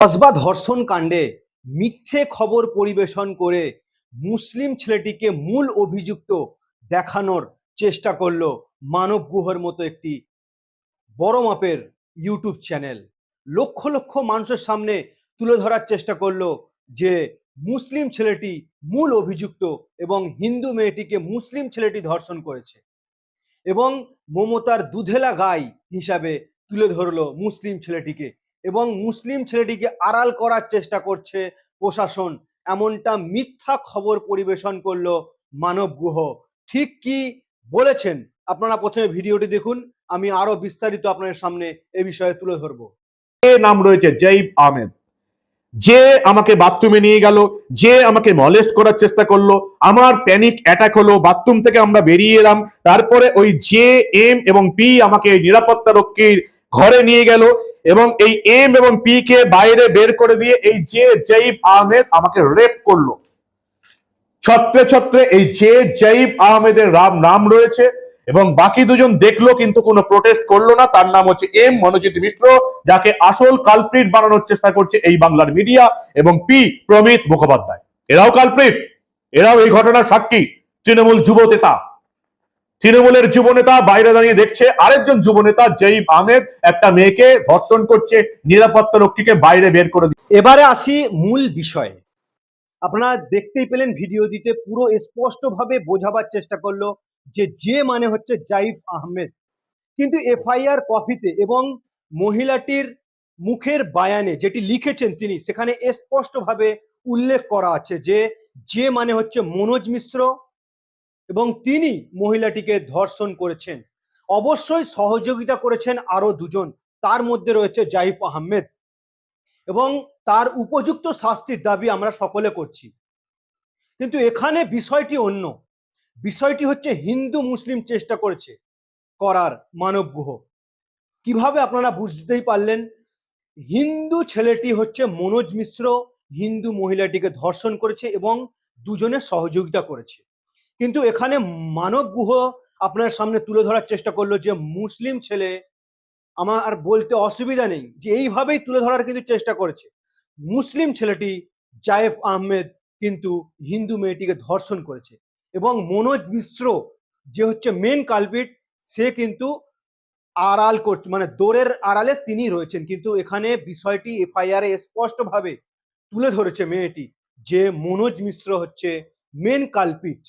কসবা ধর্ষণ কাণ্ডে মিথ্যে খবর পরিবেশন করে মুসলিম ছেলেটিকে মূল অভিযুক্ত দেখানোর চেষ্টা করলো মানব গুহর মতো একটি বড় মাপের ইউটিউব চ্যানেল। লক্ষ লক্ষ মানুষের সামনে তুলে ধরার চেষ্টা করলো যে মুসলিম ছেলেটি মূল অভিযুক্ত এবং হিন্দু মেয়েটিকে মুসলিম ছেলেটি ধর্ষণ করেছে এবং মমতার দুধেলা গাই হিসাবে তুলে ধরলো মুসলিম ছেলেটিকে এবং মুসলিম ছেলেটিকে আড়াল করার চেষ্টা করছে প্রশাসন, এমনটা মিথ্যা খবর পরিবেশন করলো মানব গুহ। ঠিক কি বলেছেন আপনারা প্রথমে ভিডিওটি দেখুন, আমি আরো বিস্তারিত আপনাদের সামনে এ বিষয়ে তুলে ধরবো। নাম রয়েছে জঈব আহমেদ, যে আমাকে বাথরুমে নিয়ে গেল, যে আমাকে মলেস্ট করার চেষ্টা করলো, আমার প্যানিক অ্যাটাক হলো, বাথরুম থেকে আমরা বেরিয়ে এলাম, তারপরে ওই জে এম এবং পি আমাকে নিরাপত্তা রক্ষীর ঘরে নিয়ে গেল এবং এই এম এবং পি কে বাইরে বের করে দিয়ে এই যে জঈব আহমেদ আমাকে রেপ করলো। ছত্রে ছত্রে এই যে জঈব আহমেদের নাম রয়েছে এবং বাকি দুজন দেখলো কিন্তু কোনো প্রোটেস্ট করলো না। তার নাম হচ্ছে এম মনোজিৎ মিশ্র, যাকে আসল কালপ্রিট বানানোর চেষ্টা করছে এই বাংলার মিডিয়া, এবং পি প্রমিত মুখোপাধ্যায়। এরাও কালপ্রিট, এরাও এই ঘটনার সাক্ষী। তৃণমূল যুব নেতা, তৃণমূলের যুব নেতা বাইরে দাঁড়িয়ে দেখছে আরেকজন যুব নেতা জঈব আহমেদ একটা মেয়েকে ধর্ষণ করছে, নিরাপত্তা রক্ষীকে বাইরে বের করে দিচ্ছে। এবারে আসি মূল বিষয়ে। আপনারা দেখতেই পেলেন ভিডিও দিতে পুরো স্পষ্টভাবে বোঝাবার চেষ্টা করলো যে মানে হচ্ছে জঈব আহমেদ, কিন্তু এফআইআর কপিতে এবং মহিলাটির মুখের বায়ানে যেটি লিখেছেন তিনি, সেখানে স্পষ্টভাবে উল্লেখ করা আছে যে মানে হচ্ছে মনোজ মিশ্র এবং তিনি মহিলাটিকে ধর্ষণ করেছেন। অবশ্যই সহযোগিতা করেছেন আরো দুজন, তার মধ্যে রয়েছে জঈব আহমেদ এবং তার উপযুক্ত শাস্তির দাবি আমরা সকলে করছি। কিন্তু এখানে বিষয়টি অন্য, বিষয়টি হচ্ছে হিন্দু মুসলিম চেষ্টা করেছে করার মানব গুহ। কিভাবে আপনারা বুঝতেই পারলেন, হিন্দু ছেলেটি হচ্ছে মনোজ মিশ্র হিন্দু মহিলাটিকে ধর্ষণ করেছে এবং দুজনে সহযোগিতা করেছে। কিন্তু এখানে মানব গুহ আপনার সামনে তুলে ধরার চেষ্টা করলো যে মুসলিম ছেলে, আমার আর বলতে অসুবিধা নেই যে এইভাবেই তুলে ধরার কিন্তু চেষ্টা করেছে, মুসলিম ছেলেটি জঈব আহমেদ কিন্তু হিন্দু মেয়েটিকে ধর্ষণ করেছে এবং মনোজ মিশ্র যে হচ্ছে মেন কালপিট, সে কিন্তু আড়াল করছে, মানে দৌড়ের আড়ালে তিনি রয়েছেন। কিন্তু এখানে বিষয়টি এফআইআর এ স্পষ্টভাবে তুলে ধরেছে মেয়েটি যে মনোজ মিশ্র হচ্ছে মেন কালপিট।